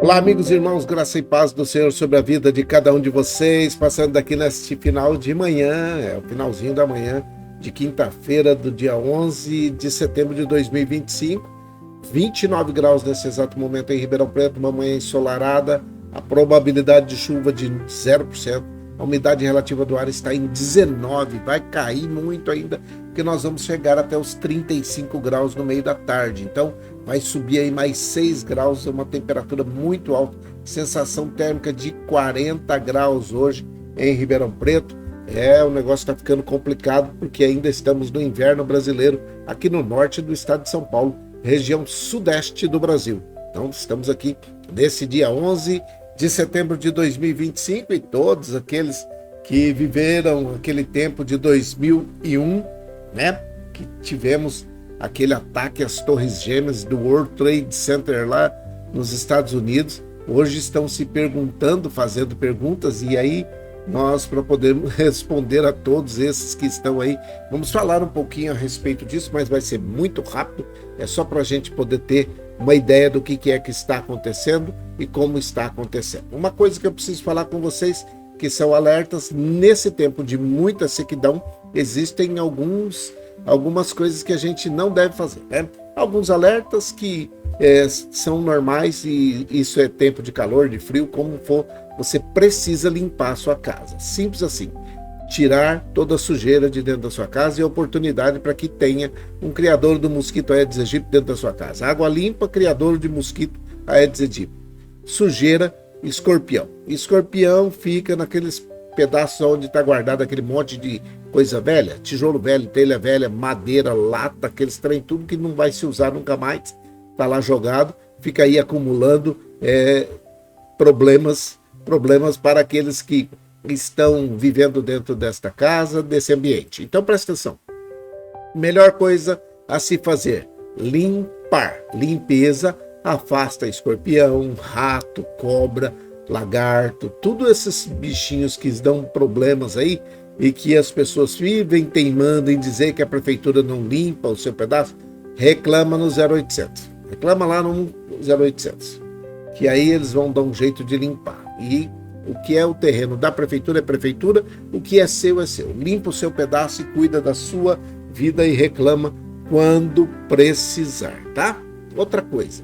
Olá, amigos e irmãos, graça e paz do Senhor sobre a vida de cada um de vocês, passando aqui neste final de manhã, o finalzinho da manhã de quinta-feira do dia 11 de setembro de 2025, 29 graus nesse exato momento em Ribeirão Preto, uma manhã ensolarada, a probabilidade de chuva de 0%, a umidade relativa do ar está em 19%, vai cair muito ainda, porque nós vamos chegar até os 35 graus no meio da tarde, então vai subir aí mais 6 graus, é uma temperatura muito alta, sensação térmica de 40 graus hoje em Ribeirão Preto. O negócio está ficando complicado porque ainda estamos no inverno brasileiro aqui no norte do estado de São Paulo, região sudeste do Brasil. Então estamos aqui nesse dia 11 de setembro de 2025 e todos aqueles que viveram aquele tempo de 2001, né, que tivemos aquele ataque às Torres Gêmeas do World Trade Center lá nos Estados Unidos, hoje estão se perguntando, fazendo perguntas, e aí nós, para podermos responder a todos esses que estão aí, vamos falar um pouquinho a respeito disso, mas vai ser muito rápido, é só para a gente poder ter uma ideia do que é que está acontecendo e como está acontecendo. Uma coisa que eu preciso falar com vocês, que são alertas, nesse tempo de muita sequidão, existem algumas coisas que a gente não deve fazer, né? Alguns alertas que são normais, e isso é tempo de calor, de frio, como for, você precisa limpar a sua casa. Simples assim. Tirar toda a sujeira de dentro da sua casa e oportunidade para que tenha um criador do mosquito Aedes aegypti dentro da sua casa. Água limpa, criador de mosquito Aedes aegypti. Sujeira, escorpião. Escorpião fica naqueles pedaços onde está guardado aquele monte de coisa velha, tijolo velho, telha velha, madeira, lata, aqueles trem, tudo que não vai se usar nunca mais, está lá jogado, fica aí acumulando problemas para aqueles que estão vivendo dentro desta casa, desse ambiente. Então presta atenção, melhor coisa a se fazer, limpar, limpeza, afasta escorpião, rato, cobra, lagarto, tudo esses bichinhos que dão problemas aí e que as pessoas vivem teimando em dizer que a prefeitura não limpa o seu pedaço, reclama no 0800. Reclama lá no 0800, que aí eles vão dar um jeito de limpar. E o que é o terreno da prefeitura é prefeitura, o que é seu é seu. Limpa o seu pedaço e cuida da sua vida e reclama quando precisar, tá? Outra coisa,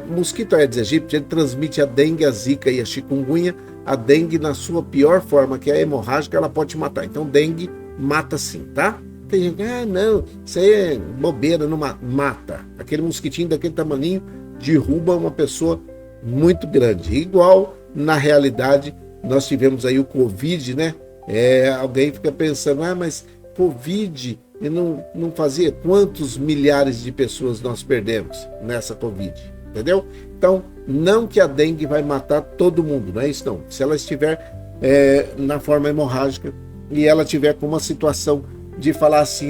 mosquito Aedes aegypti, ele transmite a dengue, a zika e a chikungunya. A dengue na sua pior forma, que é a hemorrágica, ela pode te matar. Então dengue mata sim, tá? Tem gente, não, isso aí é bobeira, não mata. Aquele mosquitinho daquele tamaninho derruba uma pessoa muito grande. Igual, na realidade, nós tivemos aí o Covid, né? Alguém fica pensando, mas Covid, não fazia quantos milhares de pessoas nós perdemos nessa Covid, entendeu? Então, não que a dengue vai matar todo mundo, não é isso não. Se ela estiver na forma hemorrágica e ela tiver com uma situação de falar assim,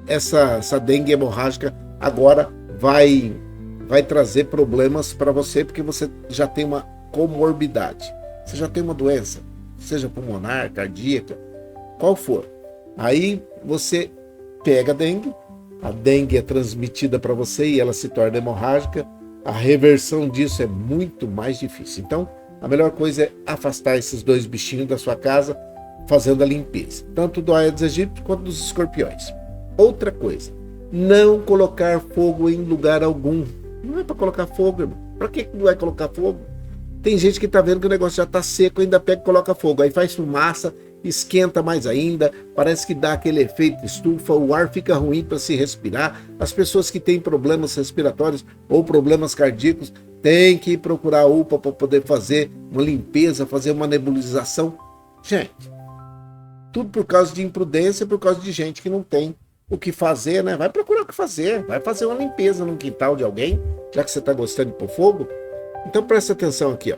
essa dengue hemorrágica agora vai trazer problemas para você, porque você já tem uma comorbidade, você já tem uma doença, seja pulmonar, cardíaca, qual for. Aí você pega a dengue é transmitida para você e ela se torna hemorrágica, a reversão disso é muito mais difícil. Então, a melhor coisa é afastar esses dois bichinhos da sua casa, fazendo a limpeza, tanto do Aedes aegypti quanto dos escorpiões. Outra coisa, não colocar fogo em lugar algum. Não é para colocar fogo, irmão. Para que não vai colocar fogo? Tem gente que tá vendo que o negócio já tá seco, ainda pega e coloca fogo, aí faz fumaça, esquenta mais ainda, parece que dá aquele efeito estufa, o ar fica ruim para se respirar. As pessoas que têm problemas respiratórios ou problemas cardíacos têm que procurar a UPA para poder fazer uma limpeza, fazer uma nebulização. Gente, tudo por causa de imprudência, por causa de gente que não tem o que fazer, né? Vai procurar o que fazer, vai fazer uma limpeza no quintal de alguém, já que você está gostando de pôr fogo. Então presta atenção aqui,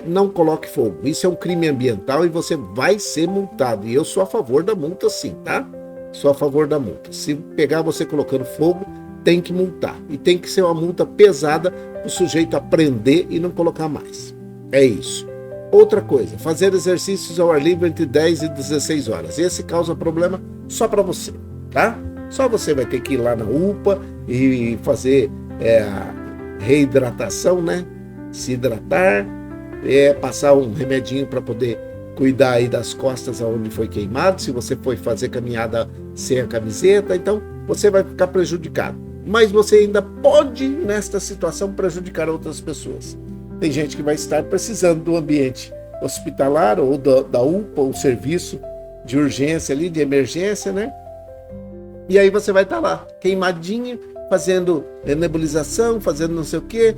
não coloque fogo, isso é um crime ambiental e você vai ser multado, e eu sou a favor da multa sim, tá? Sou a favor da multa. Se pegar você colocando fogo, tem que multar, e tem que ser uma multa pesada, o sujeito aprender e não colocar mais. É isso. Outra coisa, fazer exercícios ao ar livre entre 10 e 16 horas, esse causa problema só para você, tá? Só você vai ter que ir lá na UPA e fazer reidratação, né? Se hidratar, passar um remedinho para poder cuidar aí das costas onde foi queimado, se você foi fazer caminhada sem a camiseta, então você vai ficar prejudicado. Mas você ainda pode, nesta situação, prejudicar outras pessoas. Tem gente que vai estar precisando do ambiente hospitalar ou da UPA, o serviço de urgência ali, de emergência, né? E aí você vai estar lá, queimadinho, fazendo nebulização, fazendo não sei o quê,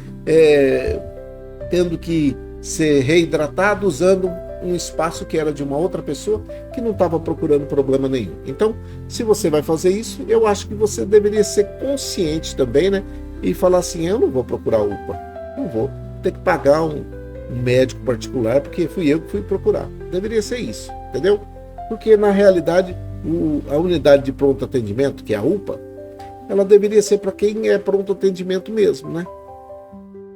tendo que ser reidratado, usando um espaço que era de uma outra pessoa que não estava procurando problema nenhum. Então, se você vai fazer isso, eu acho que você deveria ser consciente também, né? E falar assim, eu não vou procurar UPA, não vou ter que pagar um médico particular porque fui eu que fui procurar. Deveria ser isso, entendeu? Porque, na realidade, a unidade de pronto atendimento, que é a UPA, ela deveria ser para quem é pronto atendimento mesmo, né?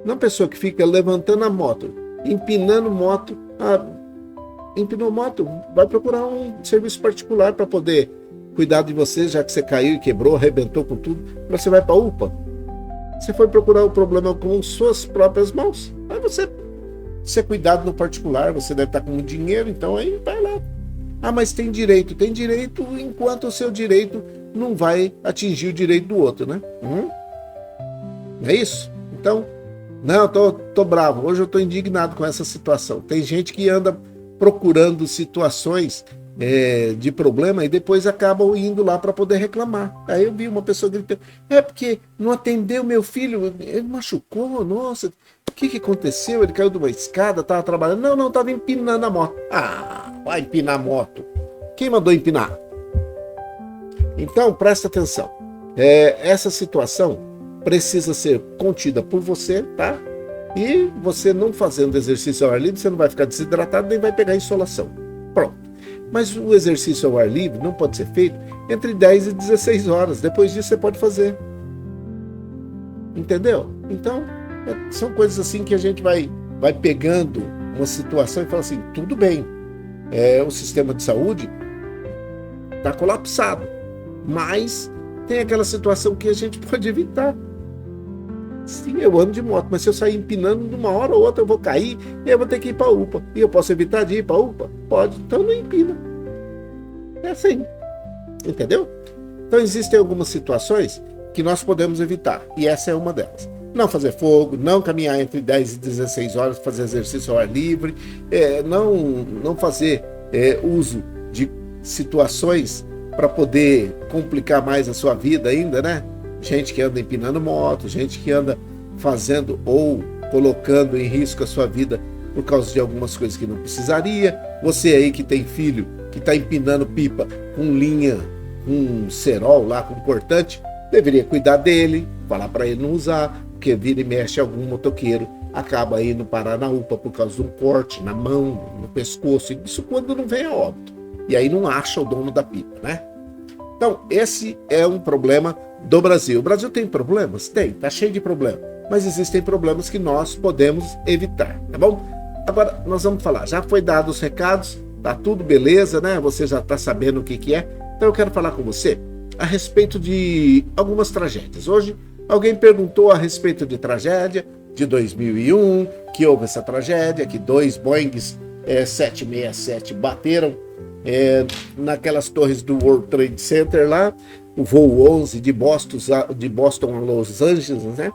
Não a pessoa que fica levantando a moto, empinando moto, empinou moto, vai procurar um serviço particular para poder cuidar de você, já que você caiu e quebrou, arrebentou com tudo, você vai para a UPA. Você foi procurar o problema com suas próprias mãos. Aí você ser cuidado no particular, você deve estar com dinheiro, então aí vai lá. Mas tem direito enquanto o seu direito não vai atingir o direito do outro, né? É isso? Então, não, tô bravo, hoje eu tô indignado com essa situação. Tem gente que anda procurando situações de problema e depois acabam indo lá para poder reclamar. Aí eu vi uma pessoa gritando, porque não atendeu meu filho, ele machucou, nossa, o que aconteceu? Ele caiu de uma escada, estava trabalhando, não, estava empinando a moto. Vai empinar a moto. Quem mandou empinar? Então, presta atenção, essa situação precisa ser contida por você, tá? E você não fazendo exercício ao ar livre, você não vai ficar desidratado, nem vai pegar insolação. Pronto. Mas o exercício ao ar livre não pode ser feito entre 10 e 16 horas. Depois disso você pode fazer. Entendeu? Então, são coisas assim que a gente vai pegando uma situação e fala assim, tudo bem, o sistema de saúde está colapsado, mas tem aquela situação que a gente pode evitar. Sim, eu ando de moto, mas se eu sair empinando de uma hora ou outra eu vou cair e eu vou ter que ir para a UPA. E eu posso evitar de ir para a UPA? Pode, então não empina. É assim, entendeu? Então existem algumas situações que nós podemos evitar, e essa é uma delas. Não fazer fogo, não caminhar entre 10 e 16 horas, fazer exercício ao ar livre, não fazer uso de situações para poder complicar mais a sua vida ainda, né? Gente que anda empinando moto, gente que anda fazendo ou colocando em risco a sua vida por causa de algumas coisas que não precisaria. Você aí que tem filho, que está empinando pipa com linha, com cerol lá, com cortante, deveria cuidar dele, falar para ele não usar, porque vira e mexe algum motoqueiro, acaba indo parar na UPA por causa de um corte na mão, no pescoço, isso quando não vem a óbito. E aí não acha o dono da pipa, né? Então, esse é um problema do Brasil. O Brasil tem problemas? Tem, tá cheio de problemas. Mas existem problemas que nós podemos evitar, tá bom? Agora, nós vamos falar. Já foi dado os recados, tá tudo beleza, né? Você já tá sabendo o que é. Então, eu quero falar com você a respeito de algumas tragédias. Hoje, alguém perguntou a respeito de tragédia de 2001, que houve essa tragédia, que 2 Boeings 767 bateram naquelas torres do World Trade Center lá, o voo 11 de Boston a Los Angeles, né?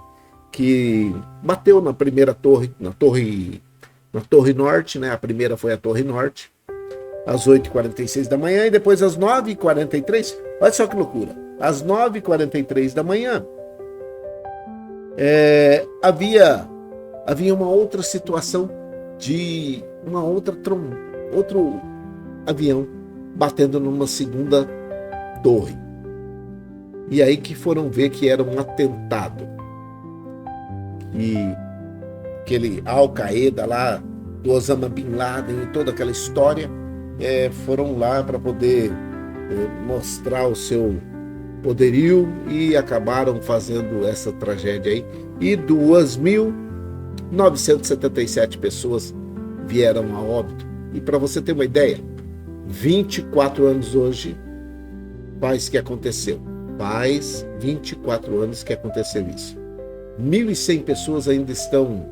Que bateu na primeira torre, na torre norte, né? A primeira foi a torre norte, às 8h46 da manhã, e depois às 9h43, olha só que loucura, às 9h43 da manhã, havia uma outra situação de outro avião batendo numa segunda torre. E aí que foram ver que era um atentado. E aquele Al-Qaeda lá, do Osama Bin Laden e toda aquela história, foram lá para poder mostrar o seu poderio e acabaram fazendo essa tragédia aí. E 2.977 pessoas vieram a óbito. E para você ter uma ideia, 24 anos hoje faz que aconteceu. Faz 24 anos que aconteceu isso. 1.100 pessoas ainda estão,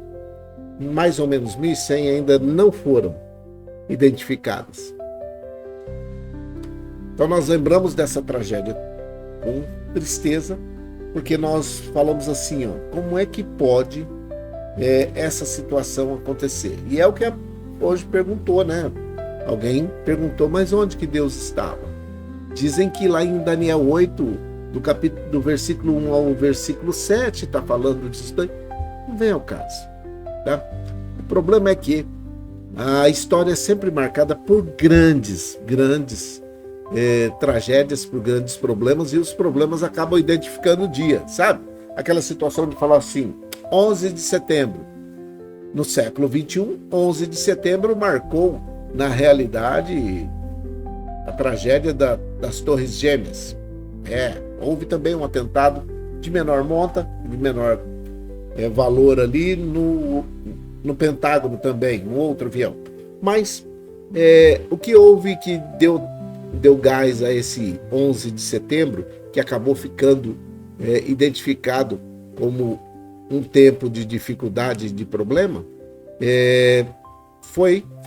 mais ou menos 1.100 ainda não foram identificadas. Então nós lembramos dessa tragédia com tristeza, porque nós falamos assim, como é que pode essa situação acontecer? E é o que hoje perguntou, né? Alguém perguntou, mas onde que Deus estava? Dizem que lá em Daniel 8, do versículo 1 ao versículo 7, está falando disso daí. Não vem ao caso. Tá? O problema é que a história é sempre marcada por grandes tragédias, por grandes problemas, e os problemas acabam identificando o dia, sabe? Aquela situação de falar assim, 11 de setembro, no século 21, 11 de setembro marcou, na realidade, a tragédia das Torres Gêmeas. Houve também um atentado de menor monta, de menor valor ali no Pentágono também, um outro avião. Mas o que houve que deu gás a esse 11 de setembro, que acabou ficando identificado como um tempo de dificuldade, de problema,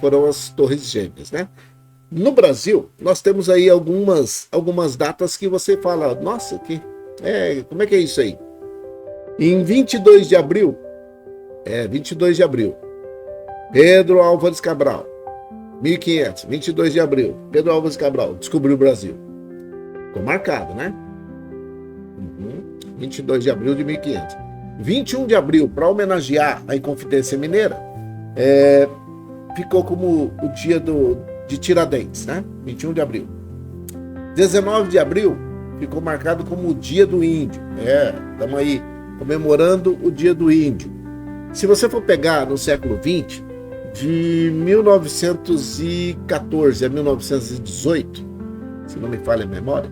foram as Torres Gêmeas, né? No Brasil, nós temos aí algumas datas que você fala, nossa, como é que é isso aí? Em 22 de abril, Pedro Álvares Cabral, 1500, 22 de abril, Pedro Álvares Cabral descobriu o Brasil. Ficou marcado, né? 22 de abril de 1500. 21 de abril, para homenagear a Inconfidência Mineira, ficou como o dia de Tiradentes, né? 21 de abril. 19 de abril ficou marcado como o dia do índio. Estamos aí comemorando o dia do índio. Se você for pegar no século XX, de 1914 a 1918, se não me falha a memória,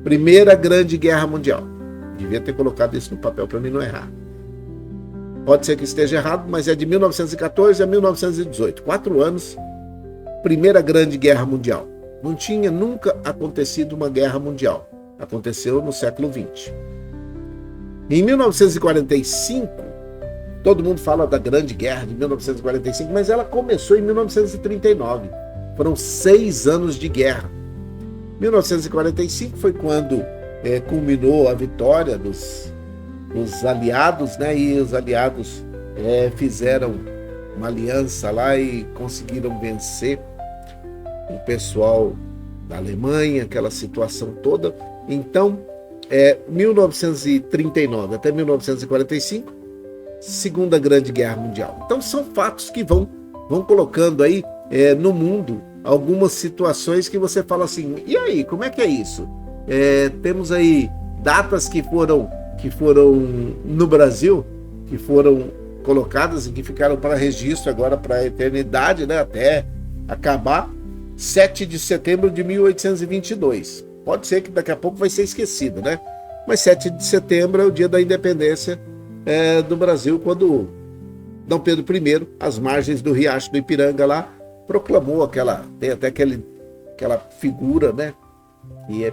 Primeira Grande Guerra Mundial. Devia ter colocado isso no papel para mim não errar. Pode ser que esteja errado, mas é de 1914 a 1918. 4 anos, Primeira Grande Guerra Mundial. Não tinha nunca acontecido uma guerra mundial. Aconteceu no século XX. Em 1945, todo mundo fala da Grande Guerra de 1945, mas ela começou em 1939. Foram 6 anos de guerra. 1945 foi quando culminou a vitória dos aliados, né? E os aliados fizeram uma aliança lá e conseguiram vencer o pessoal da Alemanha, aquela situação toda. Então, 1939 até 1945, Segunda Grande Guerra Mundial. Então, são fatos que vão colocando aí no mundo algumas situações que você fala assim, e aí, como é que é isso? Temos aí datas que foram no Brasil, que foram colocadas e que ficaram para registro agora para a eternidade, né, até acabar. 7 de setembro de 1822. Pode ser que daqui a pouco vai ser esquecido, né? Mas 7 de setembro é o dia da independência do Brasil, quando Dom Pedro I, às margens do Riacho do Ipiranga lá, proclamou tem até aquela figura, né? E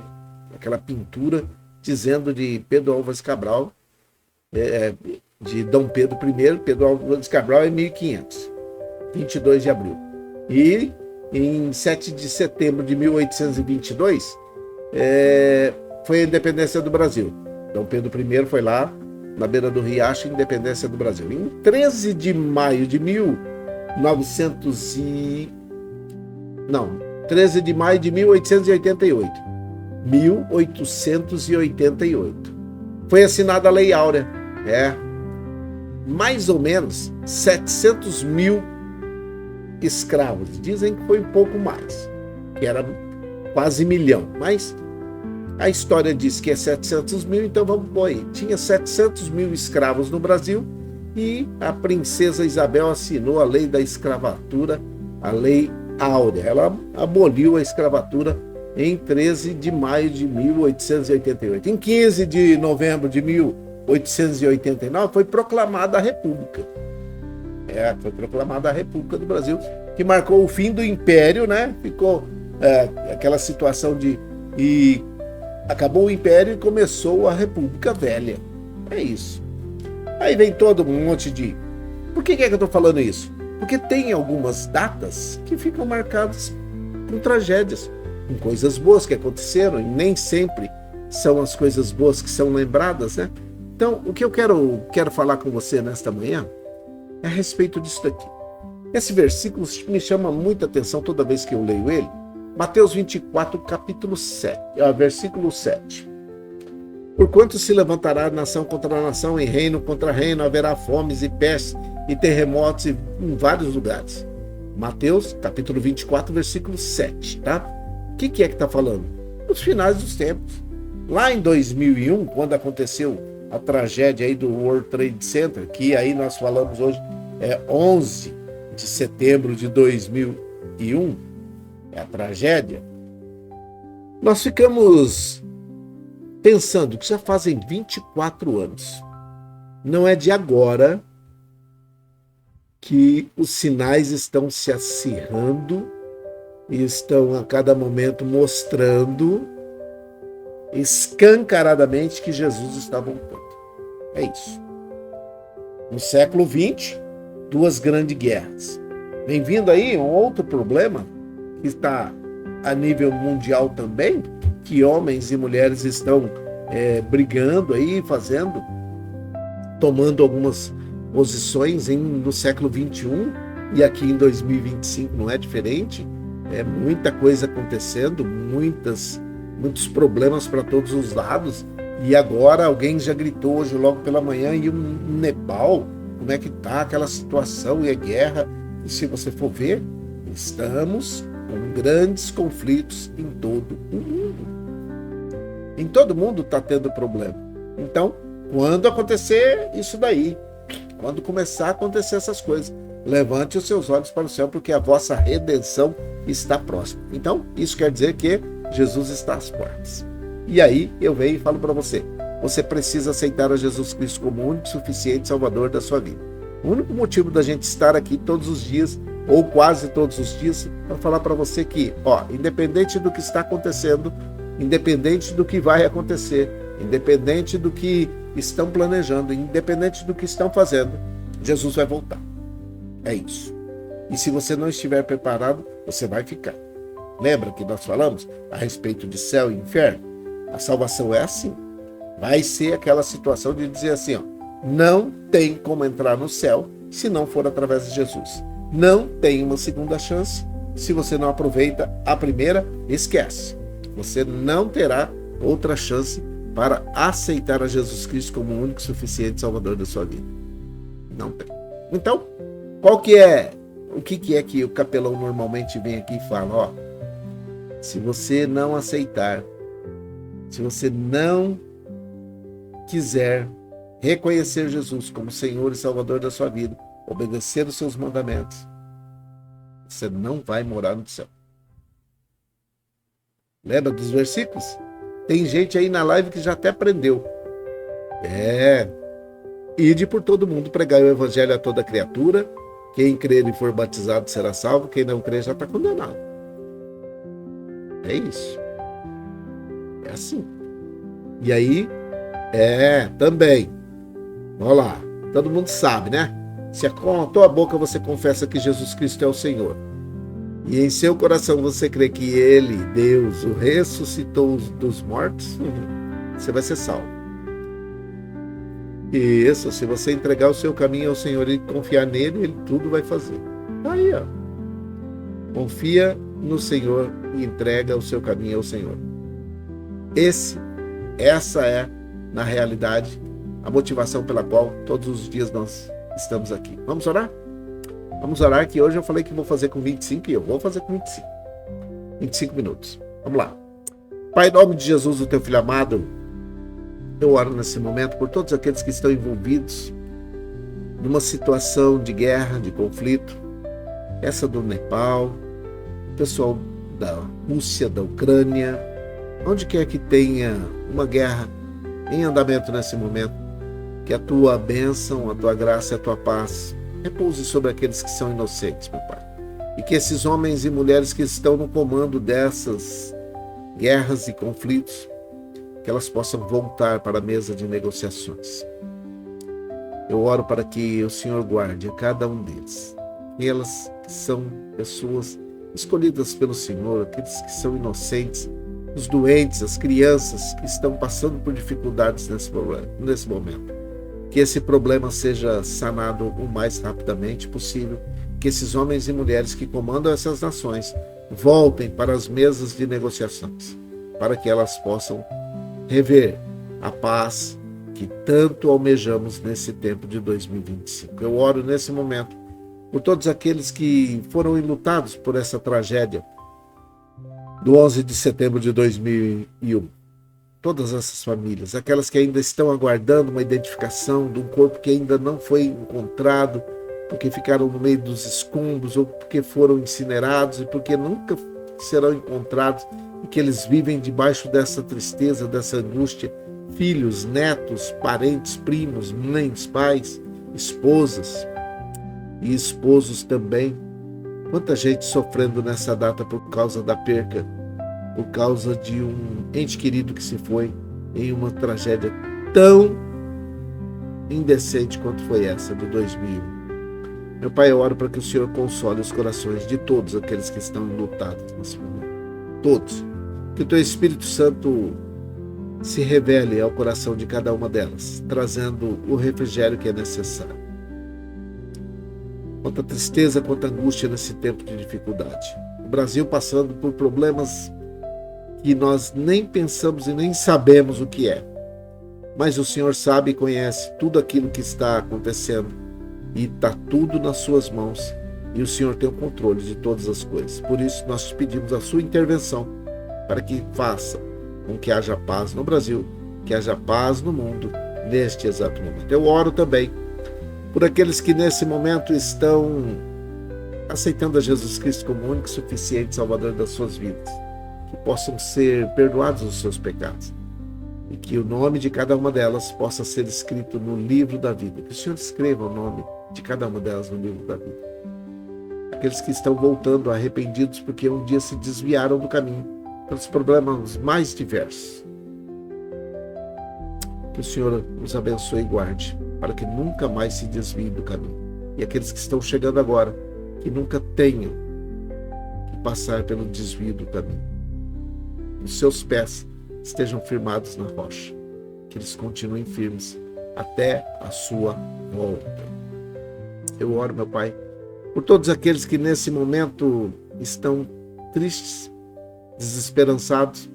aquela pintura dizendo de Pedro Álvares Cabral, de Dom Pedro I, Pedro Álvares Cabral é 1500, 22 de abril. E em 7 de setembro de 1822, foi a independência do Brasil. Dom Pedro I foi lá, na beira do Riacho, independência do Brasil. Em 13 de maio de 13 de maio de 1888. 1888. Foi assinada a Lei Áurea. Mais ou menos 700 mil escravos. Dizem que foi um pouco mais, que era quase 1 milhão, mas a história diz que é 700 mil, então vamos pôr aí. Tinha 700 mil escravos no Brasil e a princesa Isabel assinou a lei da escravatura, a Lei Áurea. Ela aboliu a escravatura em 13 de maio de 1888. Em 15 de novembro de 1889 foi proclamada a República. Foi proclamada a República do Brasil, que marcou o fim do Império, né? Ficou aquela situação acabou o Império e começou a República Velha. É isso. Aí vem todo um monte de... Por que é que eu estou falando isso? Porque tem algumas datas que ficam marcadas com tragédias, com coisas boas que aconteceram, e nem sempre são as coisas boas que são lembradas, né? Então, o que eu quero falar com você nesta manhã é a respeito disso daqui. Esse versículo me chama muita atenção toda vez que eu leio ele. Mateus 24, capítulo 7, versículo 7. Porquanto se levantará nação contra nação e reino contra reino, haverá fomes e pestes e terremotos em vários lugares. Mateus, capítulo 24, versículo 7, tá? O que é que está falando? Os finais dos tempos. Lá em 2001, quando aconteceu a tragédia aí do World Trade Center, que aí nós falamos hoje, é 11 de setembro de 2001, é a tragédia, nós ficamos pensando que já fazem 24 anos. Não é de agora que os sinais estão se acirrando e estão a cada momento mostrando escancaradamente que Jesus está voltando. É isso. No século XX, 2 grandes guerras. Vem vindo aí um outro problema que está a nível mundial também, que homens e mulheres estão brigando aí, tomando algumas posições no século XXI, e aqui em 2025 não é diferente. É muita coisa acontecendo, muitos problemas para todos os lados. E agora alguém já gritou hoje logo pela manhã, e o Nepal, como é que tá aquela situação e a guerra? E se você for ver, estamos com grandes conflitos em todo o mundo. Em todo mundo está tendo problema. Então, quando acontecer isso daí, quando começar a acontecer essas coisas, levante os seus olhos para o céu, porque a vossa redenção está próxima. Então, isso quer dizer que Jesus está às portas. E aí eu venho e falo para você, você precisa aceitar a Jesus Cristo como o único, suficiente Salvador da sua vida. O único motivo da gente estar aqui todos os dias, ou quase todos os dias, é para falar para você que, independente do que está acontecendo, independente do que vai acontecer, independente do que estão planejando, independente do que estão fazendo, Jesus vai voltar. É isso. E se você não estiver preparado, você vai ficar. Lembra que nós falamos a respeito de céu e inferno? A salvação é assim. Vai ser aquela situação de dizer assim, não tem como entrar no céu se não for através de Jesus. Não tem uma segunda chance. Se você não aproveita a primeira, esquece. Você não terá outra chance para aceitar a Jesus Cristo como o único, suficiente Salvador da sua vida. Não tem. Então, o que é que o capelão normalmente vem aqui e fala? Se você não aceitar, se você não quiser reconhecer Jesus como Senhor e Salvador da sua vida, obedecer os seus mandamentos, você não vai morar no céu. Lembra dos versículos? Tem gente aí na live que já até aprendeu. Ide por todo mundo, pregai o evangelho a toda criatura. Quem crer e for batizado será salvo, quem não crer já está condenado. É isso. É assim. E aí, também. Olha lá, todo mundo sabe, né? Se com a tua boca você confessa que Jesus Cristo é o Senhor, e em seu coração você crê que Ele, Deus, o ressuscitou dos mortos, você vai ser salvo. E isso, se você entregar o seu caminho ao Senhor e confiar nele, Ele tudo vai fazer. Aí, confia no Senhor e entrega o seu caminho ao Senhor. Essa é, na realidade, a motivação pela qual todos os dias nós estamos aqui. Vamos orar? Vamos orar, que hoje eu falei que vou fazer com 25 e eu vou fazer com 25 minutos. Vamos lá. Pai, em nome de Jesus, o teu filho amado, eu oro nesse momento por todos aqueles que estão envolvidos numa situação de guerra, de conflito, essa do Nepal, o pessoal da Rússia, da Ucrânia, onde quer que tenha uma guerra em andamento nesse momento, que a tua bênção, a tua graça e a tua paz repouse sobre aqueles que são inocentes, meu Pai. E que esses homens e mulheres que estão no comando dessas guerras e conflitos, que elas possam voltar para a mesa de negociações. Eu oro para que o Senhor guarde a cada um deles. Elas que são pessoas escolhidas pelo Senhor, aqueles que são inocentes, os doentes, as crianças que estão passando por dificuldades nesse momento. Que esse problema seja sanado o mais rapidamente possível, que esses homens e mulheres que comandam essas nações voltem para as mesas de negociações, para que elas possam rever a paz que tanto almejamos nesse tempo de 2025. Eu oro nesse momento por todos aqueles que foram enlutados por essa tragédia do 11 de setembro de 2001. Todas essas famílias, aquelas que ainda estão aguardando uma identificação de um corpo que ainda não foi encontrado, porque ficaram no meio dos escombros, ou porque foram incinerados, e porque nunca serão encontrados, e que eles vivem debaixo dessa tristeza, dessa angústia. Filhos, netos, parentes, primos, mães, pais, esposas e esposos também. Quanta gente sofrendo nessa data por causa da perca, por causa de um ente querido que se foi em uma tragédia tão indecente quanto foi essa de 2001. Meu Pai, eu oro para que o Senhor console os corações de todos aqueles que estão enlutados nesse momento. Todos. Que o Teu Espírito Santo se revele ao coração de cada uma delas, trazendo o refrigério que é necessário. Quanta tristeza, quanta angústia nesse tempo de dificuldade. O Brasil passando por problemas que nós nem pensamos e nem sabemos o que é. Mas o Senhor sabe e conhece tudo aquilo que está acontecendo e está tudo nas suas mãos, e o Senhor tem o controle de todas as coisas. Por isso nós te pedimos a sua intervenção para que faça com que haja paz no Brasil, que haja paz no mundo neste exato momento. Eu oro também por aqueles que nesse momento estão aceitando a Jesus Cristo como único e suficiente Salvador das suas vidas, que possam ser perdoados os seus pecados e que o nome de cada uma delas possa ser escrito no livro da vida. Que o Senhor escreva o nome de cada uma delas no livro da vida. Aqueles que estão voltando arrependidos porque um dia se desviaram do caminho pelos problemas mais diversos. Que o Senhor nos abençoe e guarde para que nunca mais se desviem do caminho. E aqueles que estão chegando agora, que nunca tenham que passar pelo desvio do caminho. Os seus pés estejam firmados na rocha, que eles continuem firmes até a sua volta. Eu oro, meu Pai, por todos aqueles que nesse momento estão tristes, desesperançados,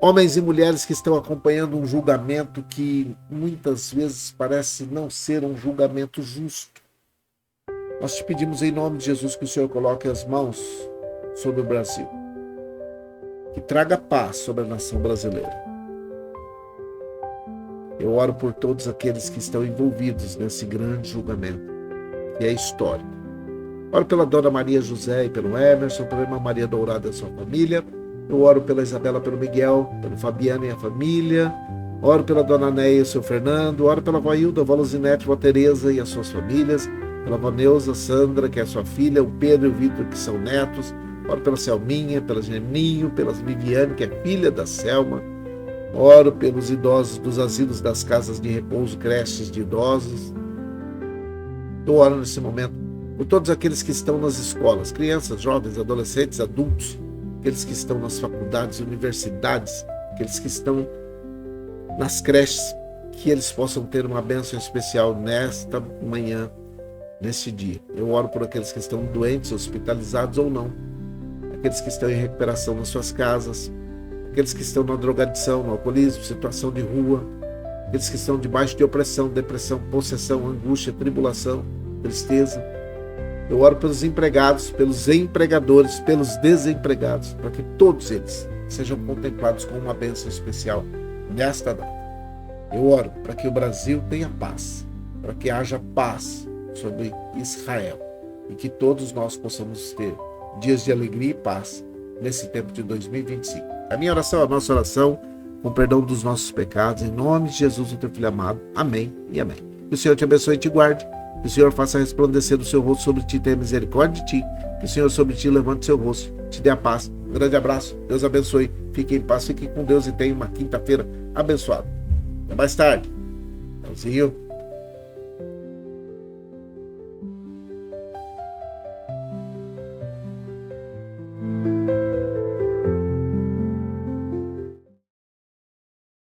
homens e mulheres que estão acompanhando um julgamento que muitas vezes parece não ser um julgamento justo. Nós te pedimos em nome de Jesus que o Senhor coloque as mãos sobre o Brasil, que traga paz sobre a nação brasileira. Eu oro por todos aqueles que estão envolvidos nesse grande julgamento, que é histórico. Oro pela Dona Maria José e pelo Emerson, pela Irmã Maria Dourada e a sua família. Eu oro pela Isabela, pelo Miguel, pelo Fabiano e a família. Oro pela Dona Neia e o seu Fernando. Oro pela Vó Hilda, a Vó Luzinete, a Vó Tereza e as suas famílias. Pela Vó Neuza, Sandra, que é a sua filha, o Pedro e o Vitor, que são netos. Oro pela Selminha, pela Geninho, pela Viviane, que é filha da Selma. Oro pelos idosos dos asilos, das casas de repouso, creches de idosos. Eu oro nesse momento por todos aqueles que estão nas escolas, crianças, jovens, adolescentes, adultos, aqueles que estão nas faculdades, universidades, aqueles que estão nas creches, que eles possam ter uma bênção especial nesta manhã, neste dia. Eu oro por aqueles que estão doentes, hospitalizados ou não, aqueles que estão em recuperação nas suas casas, aqueles que estão na drogadição, no alcoolismo, situação de rua, aqueles que estão debaixo de opressão, depressão, possessão, angústia, tribulação, tristeza. Eu oro pelos empregados, pelos empregadores, pelos desempregados, para que todos eles sejam contemplados com uma bênção especial nesta data. Eu oro para que o Brasil tenha paz, para que haja paz sobre Israel e que todos nós possamos ter dias de alegria e paz nesse tempo de 2025. A minha oração, a nossa oração, com perdão dos nossos pecados, em nome de Jesus, o teu Filho amado. Amém e amém. Que o Senhor te abençoe e te guarde. Que o Senhor faça resplandecer o seu rosto sobre ti, tenha misericórdia de ti. Que o Senhor sobre ti levante o seu rosto, te dê a paz. Um grande abraço, Deus abençoe. Fique em paz, fique com Deus e tenha uma quinta-feira abençoada. Até mais tarde. Tchauzinho.